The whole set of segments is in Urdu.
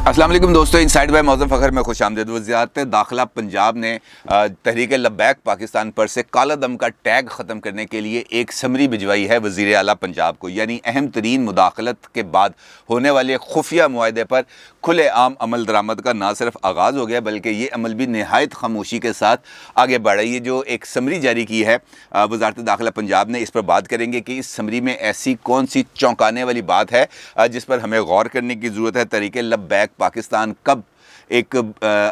السلام علیکم دوستو، انسائیڈ بائی معظم فخر میں خوش آمدید۔ وزارت داخلہ پنجاب نے تحریک لبیک پاکستان پر سے کالا دم کا ٹیگ ختم کرنے کے لیے ایک سمری بھجوائی ہے وزیر اعلیٰ پنجاب کو، یعنی اہم ترین مداخلت کے بعد ہونے والے خفیہ معاہدے پر کھلے عام عمل درآمد کا نہ صرف آغاز ہو گیا بلکہ یہ عمل بھی نہایت خاموشی کے ساتھ آگے بڑھ رہی ہے۔ جو ایک سمری جاری کی ہے وزارت داخلہ پنجاب نے، اس پر بات کریں گے کہ اس سمری میں ایسی کون سی چونکانے والی بات ہے جس پر ہمیں غور کرنے کی ضرورت ہے۔ تحریک لبیک پاکستان کب ایک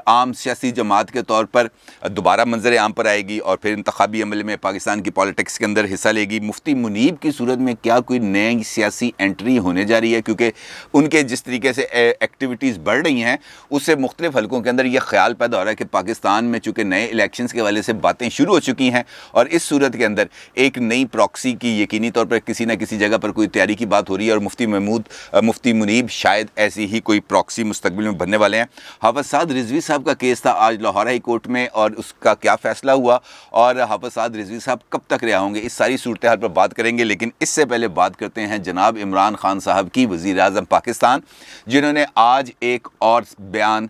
عام سیاسی جماعت کے طور پر دوبارہ منظر عام پر آئے گی اور پھر انتخابی عمل میں پاکستان کی پالیٹکس کے اندر حصہ لے گی؟ مفتی منیب کی صورت میں کیا کوئی نئی سیاسی انٹری ہونے جا رہی ہے؟ کیونکہ ان کے جس طریقے سے ایکٹیویٹیز بڑھ رہی ہیں اس سے مختلف حلقوں کے اندر یہ خیال پیدا ہو رہا ہے کہ پاکستان میں چونکہ نئے الیکشنز کے حوالے سے باتیں شروع ہو چکی ہیں اور اس صورت کے اندر ایک نئی پراکسی کی یقینی طور پر کسی نہ کسی جگہ پر کوئی تیاری کی بات ہو رہی ہے، اور مفتی منیب شاید ایسی ہی کوئی پراکسی مستقبل میں بننے والے ہیں۔ حافظ سعد رضوی صاحب کا کیس تھا آج لاہور ہائی کورٹ میں، اور اس کا کیا فیصلہ ہوا اور حافظ سعد رضوی صاحب کب تک رہا ہوں گے، اس ساری صورتحال پر بات کریں گے۔ لیکن اس سے پہلے بات کرتے ہیں جناب عمران خان صاحب کی، وزیر اعظم پاکستان، جنہوں نے آج ایک اور بیان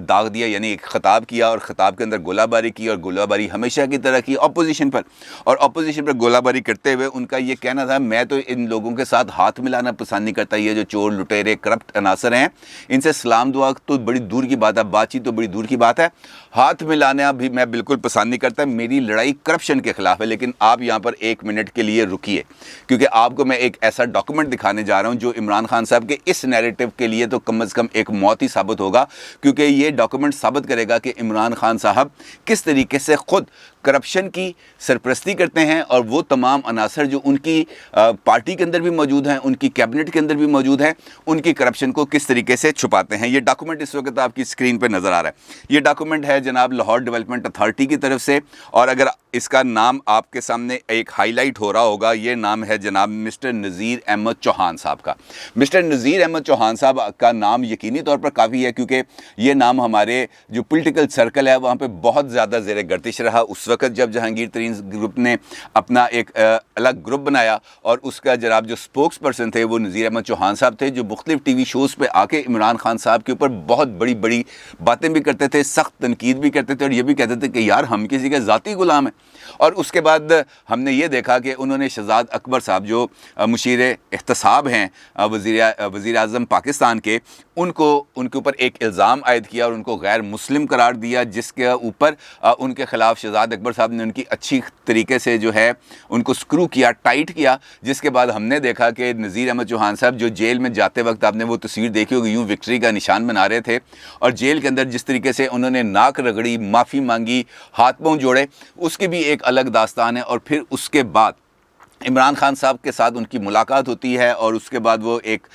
داغ دیا، یعنی ایک خطاب کیا اور خطاب کے اندر گولہ باری کی، اور گولہ باری ہمیشہ کی طرح کی اپوزیشن پر، اور اپوزیشن پر گولہ باری کرتے ہوئے ان کا یہ کہنا تھا میں تو ان لوگوں کے ساتھ ہاتھ ملانا پسند نہیں کرتا، یہ جو چور لٹیرے کرپٹ عناصر ہیں ان سے سلام دعا تو بڑی دور کی بات ہے، بات چیت تو بڑی دور کی بات ہے، ہاتھ ملانا بھی میں بالکل پسند نہیں کرتا، میری لڑائی کرپشن کے خلاف ہے۔ لیکن آپ یہاں پر ایک منٹ کے لیے رکیے، کیونکہ آپ کو میں ایک ایسا ڈاکومنٹ دکھانے جا رہا ہوں جو عمران خان صاحب کے اس نیریٹو کے لیے تو کم از کم ایک موت ہی ثابت ہوگا، کیونکہ یہ ڈاکومنٹ ثابت کرے گا کہ عمران خان صاحب کس طریقے سے خود کرپشن کی سرپرستی کرتے ہیں، اور وہ تمام عناصر جو ان کی پارٹی کے اندر بھی موجود ہیں، ان کی کیبنٹ کے اندر بھی موجود ہیں، ان کی کرپشن کو کس طریقے سے چھپاتے ہیں۔ یہ ڈاکومنٹ اس وقت آپ کی اسکرین پہ نظر آ رہا ہے۔ یہ ڈاکومنٹ ہے جناب لاہور ڈیولپمنٹ اتھارٹی کی طرف سے، اور اگر اس کا نام آپ کے سامنے ایک ہائی لائٹ ہو رہا ہوگا، یہ نام ہے جناب مسٹر نذیر احمد چوہان صاحب کا۔ مسٹر نذیر احمد چوہان صاحب کا نام یقینی طور پر کافی ہے، کیونکہ یہ نام ہمارے جو پولیٹیکل سرکل ہے وہاں پہ بہت زیادہ زیر گردش رہا اس وقت جب جہانگیر ترین گروپ نے اپنا ایک الگ گروپ بنایا، اور اس کا جناب جو سپوکس پرسن تھے وہ نذیر احمد چوہان صاحب تھے، جو مختلف ٹی وی شوز پہ آ کے عمران خان صاحب کے اوپر بہت بڑی بڑی باتیں بھی کرتے تھے، سخت تنقید بھی کرتے تھے، اور یہ بھی کہتے تھے کہ یار ہم کسی کے ذاتی غلام ہیں۔ اور اس کے بعد ہم نے یہ دیکھا کہ انہوں نے شہزاد اکبر صاحب جو مشیر احتساب ہیں وزیر اعظم پاکستان کے، ان کے اوپر ایک الزام عائد کیا اور ان کو غیر مسلم قرار دیا، جس کے اوپر ان کے خلاف شہزاد اکبر صاحب نے ان کی اچھی طریقے سے جو ہے ان کو سکرو کیا، ٹائٹ کیا، جس کے بعد ہم نے دیکھا کہ نذیر احمد چوہان صاحب جو جیل میں جاتے وقت آپ نے وہ تصویر دیکھی ہوگی، یوں وکٹری کا نشان بنا رہے تھے، اور جیل کے اندر جس طریقے سے انہوں نے ناک رگڑی، معافی مانگی، ہاتھ پاؤں جوڑے، اس کی بھی ایک الگ داستان ہے۔ اور پھر اس کے بعد عمران خان صاحب کے ساتھ ان کی ملاقات ہوتی ہے، اور اس کے بعد وہ ایک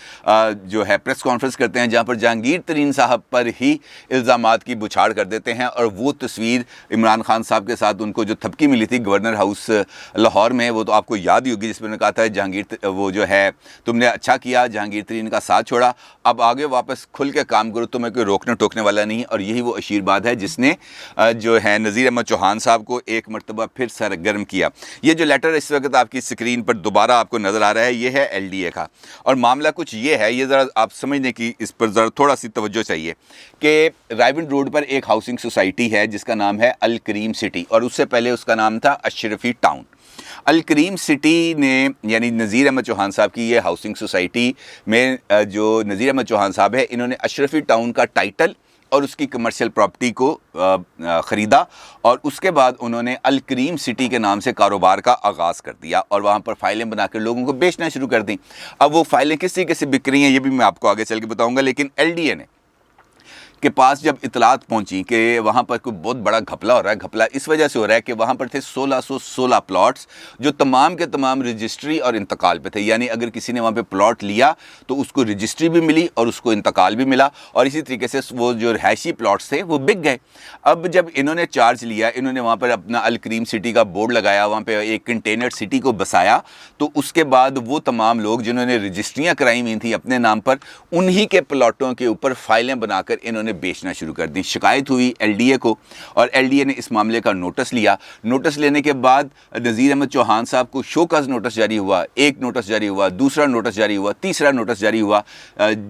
جو ہے پریس کانفرنس کرتے ہیں جہاں پر جہانگیر ترین صاحب پر ہی الزامات کی بچھاڑ کر دیتے ہیں، اور وہ تصویر عمران خان صاحب کے ساتھ ان کو جو تھپکی ملی تھی گورنر ہاؤس لاہور میں، وہ تو آپ کو یاد ہی ہوگی، جس میں نے کہا تھا جہانگیر وہ جو ہے تم نے اچھا کیا، جہانگیر ترین کا ساتھ چھوڑا، اب آگے واپس کھل کے کام کرو، تمہیں کوئی روکنے ٹوکنے والا نہیں۔ اور یہی وہ آشیرواد ہے جس نے جو ہے نذیر احمد چوہان صاحب کو ایک مرتبہ پھر سرگرم کیا۔ یہ جو لیٹر اس وقت آپ کی اسکرین پر دوبارہ آپ کو نظر آ رہا ہے، یہ ہے ایل ڈی اے کا، اور معاملہ کچھ یہ ہے، یہ ذرا آپ سمجھنے کی اس پر ذرا تھوڑا سی توجہ چاہیے کہ رائیونڈ روڈ پر ایک ہاؤسنگ سوسائٹی ہے جس کا نام ہے الکریم سٹی، اور اس سے پہلے اس کا نام تھا اشرفی ٹاؤن۔ الکریم سٹی نے یعنی نذیر احمد چوہان صاحب کی یہ ہاؤسنگ سوسائٹی میں جو نذیر احمد چوہان صاحب ہے، انہوں نے اشرفی ٹاؤن کا ٹائٹل اور اس کی کمرشل پراپرٹی کو خریدا، اور اس کے بعد انہوں نے الکریم سٹی کے نام سے کاروبار کا آغاز کر دیا، اور وہاں پر فائلیں بنا کر لوگوں کو بیچنا شروع کر دیں۔ اب وہ فائلیں کس طریقے سے بک رہی ہیں یہ بھی میں آپ کو آگے چل کے بتاؤں گا، لیکن ایل ڈی اے نے کے پاس جب اطلاعات پہنچی کہ وہاں پر کوئی بہت بڑا گھپلا ہو رہا ہے، گھپلا اس وجہ سے ہو رہا ہے کہ وہاں پر تھے 1616 پلاٹس جو تمام کے تمام رجسٹری اور انتقال پہ تھے، یعنی اگر کسی نے وہاں پہ پلاٹ لیا تو اس کو رجسٹری بھی ملی اور اس کو انتقال بھی ملا، اور اسی طریقے سے وہ جو رہائشی پلاٹس تھے وہ بک گئے۔ اب جب انہوں نے چارج لیا، انہوں نے وہاں پر اپنا الکریم سٹی کا بورڈ لگایا، وہاں پہ ایک کنٹینر سٹی کو بسایا، تو اس کے بعد وہ تمام لوگ جنہوں نے رجسٹریاں کرائی ہوئی تھیں اپنے نام پر، انہی کے پلاٹوں کے اوپر فائلیں بنا کر انہوں نے نے بیچنا شروع کر دی. شکایت ہوئی LDA کو اور LDA نے اس معاملے کا نوٹس لیا. نوٹس لینے کے بعد نذیر احمد چوہان صاحب کو شو کاز نوٹس جاری ہوا, ایک نوٹس جاری ہوا, دوسرا نوٹس جاری ہوا, تیسرا نوٹس جاری ہوا.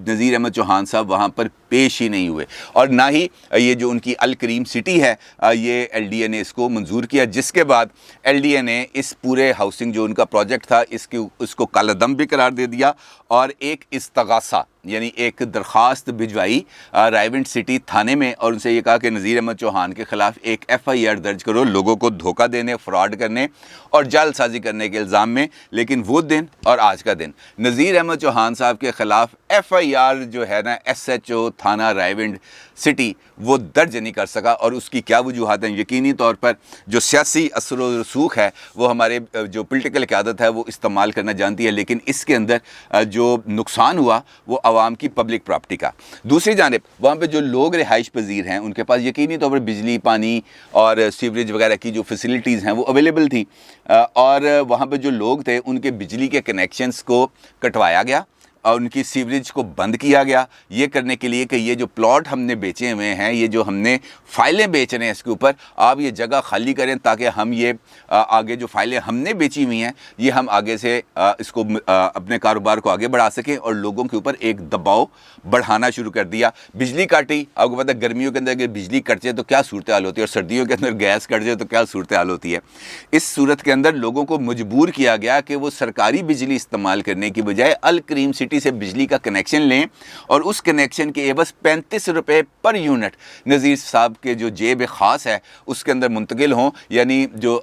نذیر احمد چوہان صاحب وہاں پر پیش ہی نہیں ہوئے, اور نہ ہی یہ جو ان کی الکریم سٹی ہے یہ LDA نے اس کو منظور کیا, جس کے بعد LDA نے اس پورے ہاؤسنگ جو ان کا پروجیکٹ تھا اس کو کالا دم بھی قرار دے دیا اور ایک استغاثہ یعنی ایک درخواست بھجوائی رائیونٹ سٹی تھانے میں, اور ان سے یہ کہا کہ نذیر احمد چوہان کے خلاف ایک FIR درج کرو لوگوں کو دھوکہ دینے, فراڈ کرنے اور جعل سازی کرنے کے الزام میں. لیکن وہ دن اور آج کا دن نذیر احمد چوہان صاحب کے خلاف FIR جو ہے نا SHO تھانہ رائیونٹ سٹی وہ درج نہیں کر سکا. اور اس کی کیا وجوہات ہیں؟ یقینی طور پر جو سیاسی اثر و رسوخ ہے وہ ہمارے جو پولیٹیکل قیادت ہے وہ استعمال کرنا جانتی ہے, لیکن اس کے اندر جو نقصان ہوا وہ عوام کی پبلک پراپرٹی کا. دوسری جانب وہاں پہ جو لوگ رہائش پذیر ہیں ان کے پاس یقینی طور پر بجلی, پانی اور سیوریج وغیرہ کی جو فیسلٹیز ہیں وہ اویلیبل تھیں, اور وہاں پہ جو لوگ تھے ان کے بجلی کے کنیکشنز کو کٹوایا گیا اور ان کی سیوریج کو بند کیا گیا, یہ کرنے کے لیے کہ یہ جو پلاٹ ہم نے بیچے ہوئے ہیں, یہ جو ہم نے فائلیں بیچ رہے ہیں اس کے اوپر, آپ یہ جگہ خالی کریں تاکہ ہم یہ آگے جو فائلیں ہم نے بیچی ہوئی ہیں یہ ہم آگے سے اس کو اپنے کاروبار کو آگے بڑھا سکیں, اور لوگوں کے اوپر ایک دباؤ بڑھانا شروع کر دیا. بجلی کاٹی, آپ کو پتہ ہے گرمیوں کے اندر اگر بجلی کٹ جائے تو کیا صورتحال ہوتی ہے, اور سردیوں کے اندر گیس کٹ جائے تو کیا صورتحال ہوتی ہے. اس صورت کے اندر لوگوں کو مجبور کیا گیا کہ وہ سرکاری بجلی استعمال کرنے کی بجائے الکریم سٹی سے بجلی کا کنیکشن لیں, اور اس کنیکشن کے عوض 35 روپے پر یونٹ نذیر صاحب کے جو جیب خاص ہے اس کے اندر منتقل ہوں. یعنی جو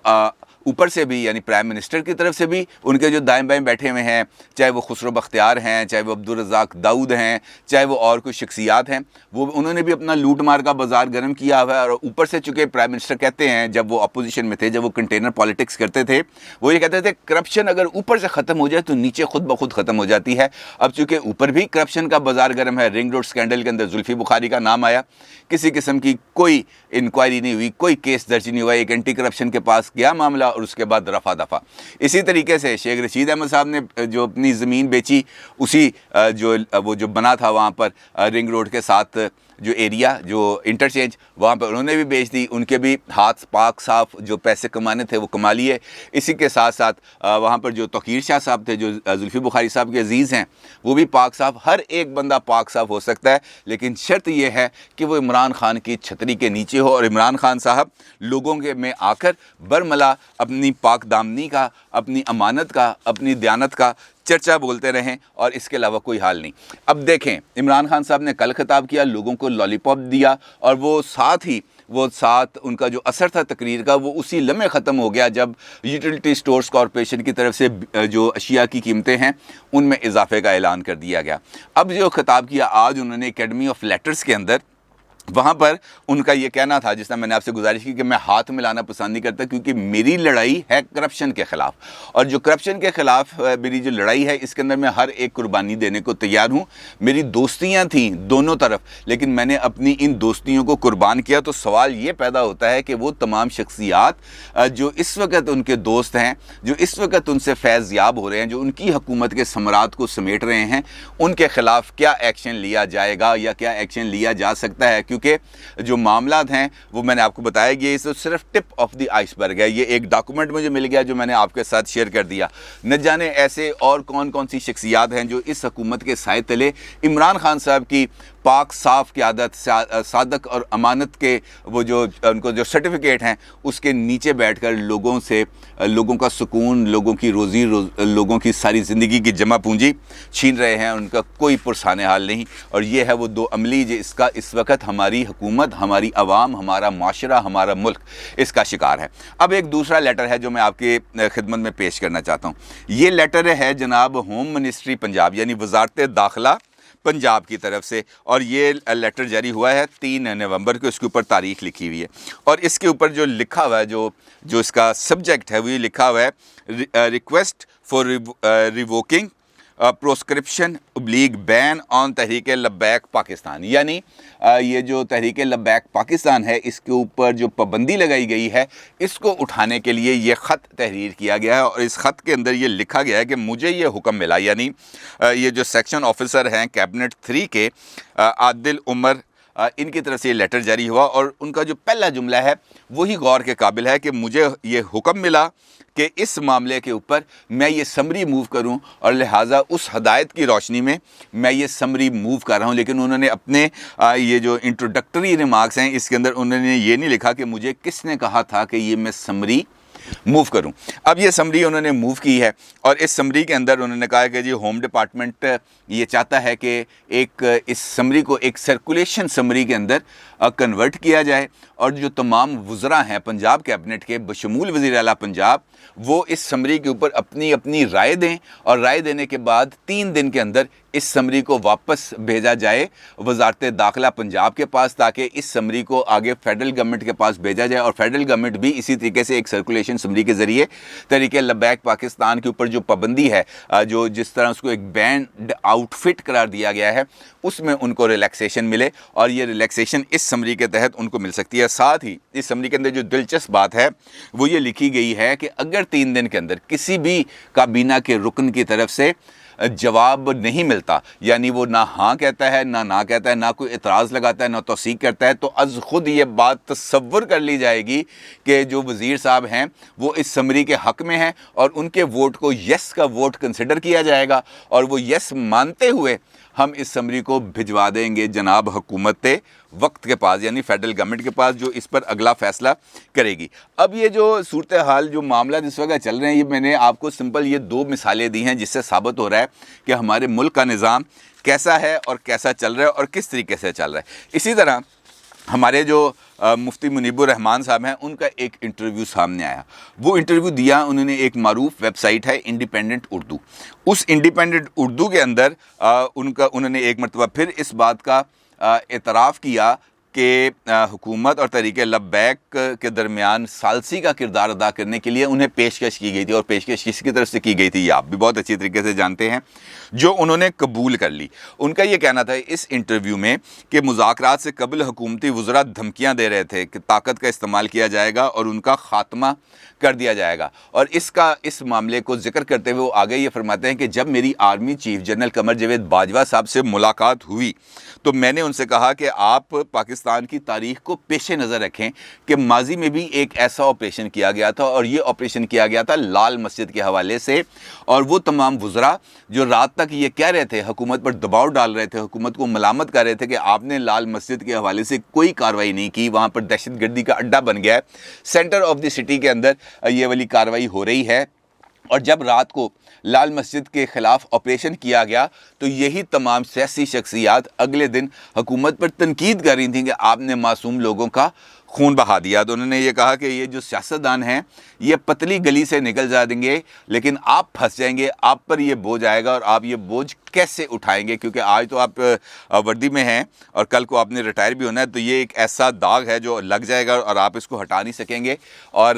اوپر سے بھی یعنی پرائم منسٹر کی طرف سے بھی ان کے جو دائیں بائیں بیٹھے ہوئے ہیں, چاہے وہ خسرو بختیار ہیں, چاہے وہ عبدالرزاق داؤد ہیں, چاہے وہ اور کوئی شخصیات ہیں, وہ انہوں نے بھی اپنا لوٹ مار کا بازار گرم کیا ہوا ہے. اور اوپر سے چونکہ پرائم منسٹر کہتے ہیں, جب وہ اپوزیشن میں تھے, جب وہ کنٹینر پالیٹکس کرتے تھے, وہ یہ کہتے تھے کرپشن اگر اوپر سے ختم ہو جائے تو نیچے خود بخود ختم ہو جاتی ہے. اب چونکہ اوپر بھی کرپشن کا بازار گرم ہے, رنگ روڈ اسکینڈل کے اندر زلفی بخاری کا نام آیا, کسی قسم کی کوئی انکوائری نہیں ہوئی, کوئی کیس درج نہیں ہوا, ایک اینٹی کرپشن کے پاس گیا معاملہ اور اس کے بعد رفع دفع. اسی طریقے سے شیخ رشید احمد صاحب نے جو اپنی زمین بیچی, اسی وہ جو بنا تھا وہاں پر رنگ روڈ کے ساتھ جو ایریا جو انٹرچینج, وہاں پہ انہوں نے بھی بیچ دی. ان کے بھی ہاتھ پاک صاف, جو پیسے کمانے تھے وہ کما لیے. اسی کے ساتھ ساتھ وہاں پر جو توقیر شاہ صاحب تھے, جو زلفی بخاری صاحب کے عزیز ہیں, وہ بھی پاک صاف. ہر ایک بندہ پاک صاف ہو سکتا ہے, لیکن شرط یہ ہے کہ وہ عمران خان کی چھتری کے نیچے ہو, اور عمران خان صاحب لوگوں کے میں آ کر برملا اپنی پاک دامنی کا, اپنی امانت کا, اپنی دیانت کا چرچا بولتے رہیں, اور اس کے علاوہ کوئی حال نہیں. اب دیکھیں عمران خان صاحب نے کل خطاب کیا, لوگوں کو لالی پاپ دیا, اور وہ ساتھ ان کا جو اثر تھا تقریر کا وہ اسی لمحے ختم ہو گیا جب یوٹیلٹی سٹورز کارپوریشن کی طرف سے جو اشیاء کی قیمتیں ہیں ان میں اضافے کا اعلان کر دیا گیا. اب جو خطاب کیا آج انہوں نے اکیڈمی آف لیٹرز کے اندر, وہاں پر ان کا یہ کہنا تھا, جس طرح میں نے آپ سے گزارش کی کہ میں ہاتھ ملانا پسند نہیں کرتا, کیونکہ میری لڑائی ہے کرپشن کے خلاف, اور جو کرپشن کے خلاف میری جو لڑائی ہے اس کے اندر میں ہر ایک قربانی دینے کو تیار ہوں. میری دوستیاں تھیں دونوں طرف, لیکن میں نے اپنی ان دوستیوں کو قربان کیا. تو سوال یہ پیدا ہوتا ہے کہ وہ تمام شخصیات جو اس وقت ان کے دوست ہیں, جو اس وقت ان سے فیض یاب ہو رہے ہیں, جو ان کی حکومت کے ثمرات کو سمیٹ رہے ہیں, ان کے خلاف کیا ایکشن لیا جائے گا یا کیا ایکشن لیا جا سکتا ہے. کیونکہ جو معاملات ہیں وہ میں نے آپ کو بتایا کہ یہ صرف ٹپ آف دی آئس برگ ہے. یہ ایک ڈاکومنٹ مجھے مل گیا جو میں نے آپ کے ساتھ شیئر کر دیا. نہ جانے ایسے اور کون سی شخصیات ہیں جو اس حکومت کے سائے تلے عمران خان صاحب کی پاک صاف قیادت, صادق اور امانت کے وہ جو ان کو جو سرٹیفکیٹ ہیں اس کے نیچے بیٹھ کر لوگوں کا سکون, لوگوں کی روزی, لوگوں کی ساری زندگی کی جمع پونجی چھین رہے ہیں. ان کا کوئی پرسان حال نہیں, اور یہ ہے وہ دو عملی جس کا اس وقت ہماری حکومت, ہماری عوام, ہمارا معاشرہ, ہمارا ملک اس کا شکار ہے. اب ایک دوسرا لیٹر ہے جو میں آپ کی خدمت میں پیش کرنا چاہتا ہوں. یہ لیٹر ہے جناب ہوم منسٹری پنجاب یعنی وزارت داخلہ پنجاب کی طرف سے, اور یہ لیٹر جاری ہوا ہے 3 نومبر کو. اس کے اوپر تاریخ لکھی ہوئی ہے, اور اس کے اوپر جو لکھا ہوا ہے, جو اس کا سبجیکٹ ہے وہ یہ لکھا ہوا ہے ریکویسٹ فار ریووکنگ پروسکرپشن ابلیگ بین آن تحریک لبیک پاکستان. یعنی یہ جو تحریک لبیک پاکستان ہے اس کے اوپر جو پابندی لگائی گئی ہے اس کو اٹھانے کے لیے یہ خط تحریر کیا گیا ہے, اور اس خط کے اندر یہ لکھا گیا ہے کہ مجھے یہ حکم ملا, یعنی یہ جو سیکشن آفیسر ہیں کیبنٹ 3 کے عادل عمر ان کی طرف سے یہ لیٹر جاری ہوا اور ان کا جو پہلا جملہ ہے وہی غور کے قابل ہے کہ مجھے یہ حکم ملا کہ اس معاملے کے اوپر میں یہ سمری موو کروں اور لہٰذا اس ہدایت کی روشنی میں میں یہ سمری موو کر رہا ہوں. لیکن انہوں نے اپنے یہ جو انٹروڈکٹری ریمارکس ہیں اس کے اندر انہوں نے یہ نہیں لکھا کہ مجھے کس نے کہا تھا کہ یہ میں سمری موو کروں. اب یہ سمری انہوں نے موو کی ہے اور اس سمری کے اندر انہوں نے کہا کہ جی ہوم ڈپارٹمنٹ یہ چاہتا ہے کہ اس سمری کو ایک سرکولیشن سمری کے اندر کنورٹ کیا جائے اور جو تمام وزراء ہیں پنجاب کیبنٹ کے بشمول وزیر اعلیٰ پنجاب وہ اس سمری کے اوپر اپنی رائے دیں اور رائے دینے کے بعد 3 دن کے اندر اس سمری کو واپس بھیجا جائے وزارت داخلہ پنجاب کے پاس تاکہ اس سمری کو آگے فیڈرل گورنمنٹ کے پاس بھیجا جائے اور فیڈرل گورنمنٹ بھی اسی طریقے سے ایک سرکولیشن سمری کے ذریعے تحریک لبیک پاکستان کے اوپر جو پابندی ہے جو جس طرح اس کو ایک بینڈ آؤٹ فٹ قرار دیا گیا ہے اس میں ان کو ریلیکسیشن ملے اور یہ ریلیکسیشن اس سمری کے تحت ان کو مل سکتی ہے. ساتھ ہی اس سمری کے اندر جو دلچسپ بات ہے وہ یہ لکھی گئی ہے کہ اگر 3 دن کے اندر کسی بھی کابینہ کے رکن کی طرف سے جواب نہیں ملتا یعنی وہ نہ ہاں کہتا ہے نہ کہتا ہے نہ کوئی اعتراض لگاتا ہے نہ توثیق کرتا ہے تو از خود یہ بات تصور کر لی جائے گی کہ جو وزیر صاحب ہیں وہ اس سمری کے حق میں ہیں اور ان کے ووٹ کو یس کا ووٹ کنسیڈر کیا جائے گا اور وہ یس مانتے ہوئے ہم اس سمری کو بھجوا دیں گے جناب حکومت وقت کے پاس یعنی فیڈرل گورنمنٹ کے پاس جو اس پر اگلا فیصلہ کرے گی. اب یہ جو صورتحال جو معاملہ جس وقت چل رہے ہیں یہ میں نے آپ کو سمپل یہ 2 مثالیں دی ہیں جس سے ثابت ہو رہا ہے کہ ہمارے ملک کا نظام کیسا ہے اور کیسا چل رہا ہے اور کس طریقے سے چل رہا ہے. اسی طرح ہمارے جو مفتی منیب الرحمان صاحب ہیں ان کا ایک انٹرویو سامنے آیا. وہ انٹرویو دیا انہوں نے ایک معروف ویب سائٹ ہے انڈیپینڈنٹ اردو. اس انڈیپینڈنٹ اردو کے اندر انہوں نے ایک مرتبہ پھر اس بات کا اعتراف کیا کہ حکومت اور تحریک لبیک کے درمیان ثالثی کا کردار ادا کرنے کے لیے انہیں پیشکش کی گئی تھی اور پیشکش کس کی طرف سے کی گئی تھی یہ آپ بھی بہت اچھی طریقے سے جانتے ہیں جو انہوں نے قبول کر لی. ان کا یہ کہنا تھا اس انٹرویو میں کہ مذاکرات سے قبل حکومتی وزراء دھمکیاں دے رہے تھے کہ طاقت کا استعمال کیا جائے گا اور ان کا خاتمہ کر دیا جائے گا. اور اس معاملے کو ذکر کرتے ہوئے وہ آگے یہ فرماتے ہیں کہ جب میری army chief general Qamar Javed Bajwa صاحب سے ملاقات ہوئی تو میں نے ان سے کہا کہ آپ پاکستان کی تاریخ کو پیش نظر رکھیں کہ ماضی میں بھی ایک ایسا آپریشن کیا گیا تھا اور یہ آپریشن کیا گیا تھا لال مسجد کے حوالے سے اور وہ تمام وزراء جو رات تک یہ کہہ رہے تھے حکومت پر دباؤ ڈال رہے تھے حکومت کو ملامت کر رہے تھے کہ آپ نے لال مسجد کے حوالے سے کوئی کارروائی نہیں کی وہاں پر دہشت گردی کا اڈا بن گیا ہے سینٹر آف دی سٹی کے اندر یہ والی کارروائی ہو رہی ہے. اور جب رات کو لال مسجد کے خلاف آپریشن کیا گیا تو یہی تمام سیاسی شخصیات اگلے دن حکومت پر تنقید کر رہی تھیں کہ آپ نے معصوم لوگوں کا خون بہا دیا. تو انہوں نے یہ کہا کہ یہ جو سیاستدان ہیں یہ پتلی گلی سے نکل جا دیں گے لیکن آپ پھنس جائیں گے آپ پر یہ بوجھ آئے گا اور آپ یہ بوجھ کیسے اٹھائیں گے کیونکہ آج تو آپ وردی میں ہیں اور کل کو آپ نے ریٹائر بھی ہونا ہے تو یہ ایک ایسا داغ ہے جو لگ جائے گا اور آپ اس کو ہٹا نہیں سکیں گے. اور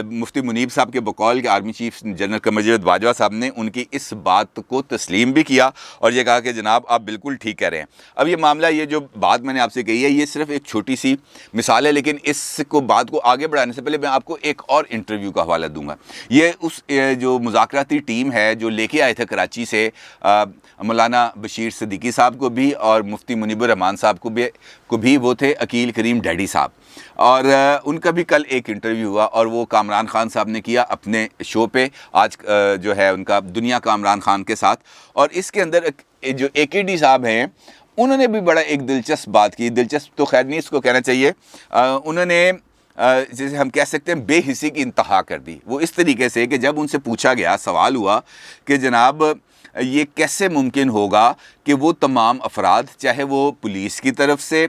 مفتی منیب صاحب کے بقول کے army chief general Qamar Javed Bajwa صاحب نے ان کی اس بات کو تسلیم بھی کیا اور یہ کہا کہ جناب آپ بالکل ٹھیک کہہ رہے ہیں. اب یہ معاملہ یہ جو بات میں نے آپ سے کہی ہے یہ صرف ایک چھوٹی سی مثال ہے لیکن اس کو بات کو آگے بڑھانے سے پہلے میں آپ کو ایک اور انٹرویو کا حوالہ دوں گا. یہ اس جو مذاکراتی ٹیم ہے جو لے کے آئے تھے کراچی سے مولانا بشیر صدیقی صاحب کو بھی اور مفتی منیب الرحمان صاحب کو بھی وہ تھے عقیل کریم ڈیڈی صاحب اور ان کا بھی کل ایک انٹرویو ہوا اور وہ کامران خان صاحب نے کیا اپنے شو پہ آج جو ہے ان کا دنیا کامران خان کے ساتھ. اور اس کے اندر جو AKD صاحب ہیں انہوں نے بھی بڑا ایک دلچسپ بات کی. دلچسپ تو خیر نہیں اس کو کہنا چاہیے. انہوں نے جسے ہم کہہ سکتے ہیں بے حسی کی انتہا کر دی. وہ اس طریقے سے کہ جب ان سے پوچھا گیا سوال ہوا کہ جناب یہ کیسے ممکن ہوگا کہ وہ تمام افراد چاہے وہ پولیس کی طرف سے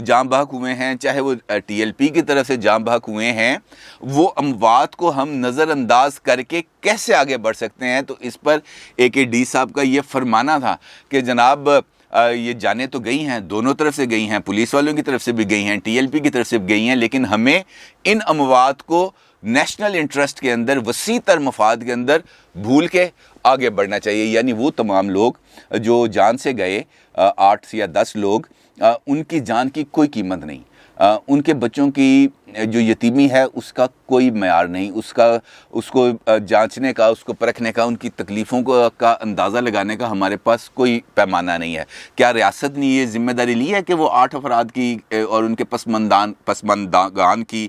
جاں بحق ہوئے ہیں چاہے وہ TLP کی طرف سے جاں بحق ہوئے ہیں وہ اموات کو ہم نظر انداز کر کے کیسے آگے بڑھ سکتے ہیں. تو اس پر AKD صاحب کا یہ فرمانا تھا کہ جناب یہ جانیں تو گئی ہیں دونوں طرف سے گئی ہیں پولیس والوں کی طرف سے بھی گئی ہیں TLP کی طرف سے بھی گئی ہیں لیکن ہمیں ان اموات کو نیشنل انٹرسٹ کے اندر وسیع تر مفاد کے اندر بھول کے آگے بڑھنا چاہیے. یعنی وہ تمام لوگ جو جان سے گئے 8 یا 10 لوگ ان کی جان کی کوئی قیمت نہیں. ان کے بچوں کی جو یتیمی ہے اس کا کوئی معیار نہیں، اس کو جانچنے کا، اس کو پرکھنے کا، ان کی تکلیفوں کا اندازہ لگانے کا ہمارے پاس کوئی پیمانہ نہیں ہے۔ کیا ریاست نے یہ ذمہ داری لی ہے کہ وہ 8 افراد کی اور ان کے پسماندگان کی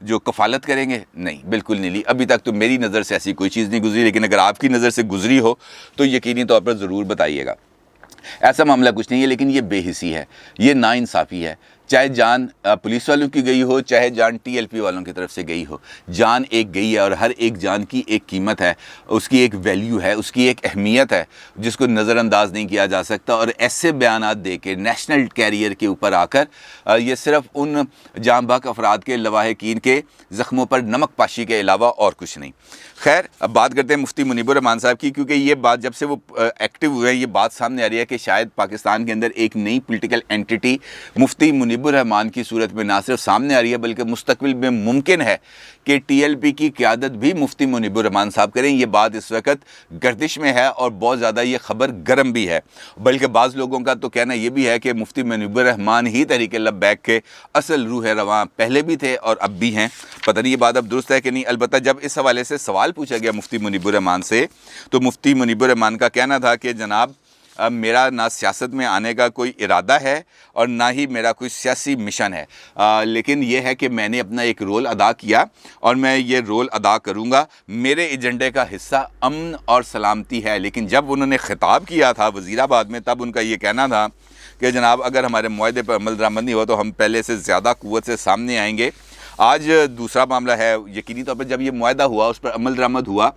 جو کفالت کریں گے؟ نہیں، بالکل نہیں لی۔ ابھی تک تو میری نظر سے ایسی کوئی چیز نہیں گزری، لیکن اگر آپ کی نظر سے گزری ہو تو یقینی طور پر ضرور بتائیے گا۔ ایسا معاملہ کچھ نہیں ہے، لیکن یہ بے حسی ہے، یہ ناانصافی ہے۔ چاہے جان پولیس والوں کی گئی ہو، چاہے جان ٹی ایل پی والوں کی طرف سے گئی ہو، جان ایک گئی ہے اور ہر ایک جان کی ایک قیمت ہے، اس کی ایک ویلیو ہے، اس کی ایک اہمیت ہے جس کو نظر انداز نہیں کیا جا سکتا۔ اور ایسے بیانات دے کے نیشنل کیریئر کے اوپر آ کر یہ صرف ان جاں بحق افراد کے لواحقین کے زخموں پر نمک پاشی کے علاوہ اور کچھ نہیں۔ خیر، اب بات کرتے ہیں مفتی منیب الرحمان صاحب کی، کیونکہ یہ بات جب سے وہ ایکٹیو ہوئے ہیں یہ بات سامنے آ رہی ہے کہ شاید پاکستان کے اندر ایک نئی پولیٹیکل اینٹی مفتی منیب الرحمان کی صورت میں نہ صرف سامنے آ رہی ہے بلکہ مستقبل میں ممکن ہے کہ ٹی ایل پی کی قیادت بھی مفتی منیب الرحمان صاحب کریں۔ یہ بات اس وقت گردش میں ہے اور بہت زیادہ یہ خبر گرم بھی ہے، بلکہ بعض لوگوں کا تو کہنا یہ بھی ہے کہ مفتی منیب الرحمان ہی تحریک لبیک کے اصل روح رواں پہلے بھی تھے اور اب بھی ہیں۔ پتہ نہیں یہ بات اب درست ہے کہ نہیں۔ البتہ جب اس حوالے سے سوال پوچھا گیا مفتی منیب الرحمان سے تو مفتی منیب الرحمان کا کہنا تھا کہ جناب میرا نہ سیاست میں آنے کا کوئی ارادہ ہے اور نہ ہی میرا کوئی سیاسی مشن ہے، لیکن یہ ہے کہ میں نے اپنا ایک رول ادا کیا اور میں یہ رول ادا کروں گا۔ میرے ایجنڈے کا حصہ امن اور سلامتی ہے۔ لیکن جب انہوں نے خطاب کیا تھا وزیر آباد میں تب ان کا یہ کہنا تھا کہ جناب اگر ہمارے معاہدے پر عمل درآمد نہیں ہوا تو ہم پہلے سے زیادہ قوت سے سامنے آئیں گے۔ آج دوسرا معاملہ ہے، یقینی طور پر جب یہ معاہدہ ہوا، اس پر عمل درآمد ہوا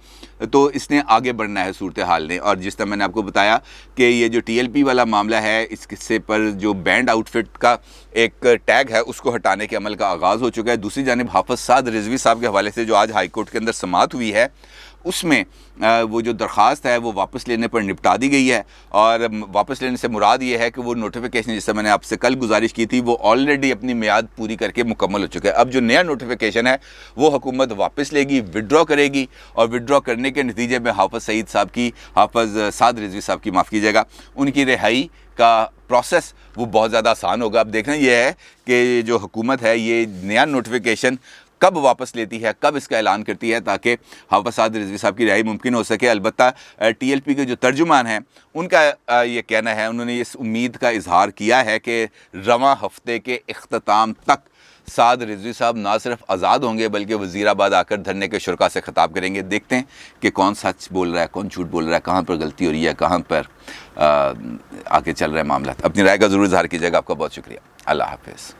تو اس نے آگے بڑھنا ہے صورتحال نے، اور جس طرح میں نے آپ کو بتایا کہ یہ جو ٹی ایل پی والا معاملہ ہے اس قصے پر جو بینڈ آؤٹ فٹ کا ایک ٹیگ ہے اس کو ہٹانے کے عمل کا آغاز ہو چکا ہے۔ دوسری جانب حافظ سعد رضوی صاحب کے حوالے سے جو آج ہائی کورٹ کے اندر سماعت ہوئی ہے اس میں وہ جو درخواست ہے وہ واپس لینے پر نپٹا دی گئی ہے، اور واپس لینے سے مراد یہ ہے کہ وہ نوٹیفیکیشن جس سے میں نے آپ سے کل گزارش کی تھی وہ آلریڈی اپنی میعاد پوری کر کے مکمل ہو چکا ہے۔ اب جو نیا نوٹیفیکیشن ہے وہ حکومت واپس لے گی، وڈرا کرے گی، اور وڈرا کرنے کے نتیجے میں حافظ سعد رضوی صاحب کی معاف کیجیے گا، ان کی رہائی کا پروسیس وہ بہت زیادہ آسان ہوگا۔ اب دیکھنا یہ ہے کہ جو حکومت ہے یہ نیا نوٹیفیکیشن کب واپس لیتی ہے، کب اس کا اعلان کرتی ہے تاکہ حافظ سعد رضوی صاحب کی رہائی ممکن ہو سکے۔ البتہ ٹی ایل پی کے جو ترجمان ہیں ان کا یہ کہنا ہے، انہوں نے اس امید کا اظہار کیا ہے کہ رواں ہفتے کے اختتام تک سعد رضوی صاحب نہ صرف آزاد ہوں گے بلکہ وزیر آباد آ کر دھرنے کے شرکا سے خطاب کریں گے۔ دیکھتے ہیں کہ کون سچ بول رہا ہے، کون جھوٹ بول رہا ہے، کہاں پر غلطی ہو رہی ہے، کہاں پر آگے چل رہے ہیں معاملات۔ اپنی رائے کا ضرور اظہار کیجیے گا۔ آپ کا بہت شکریہ۔ اللہ حافظ۔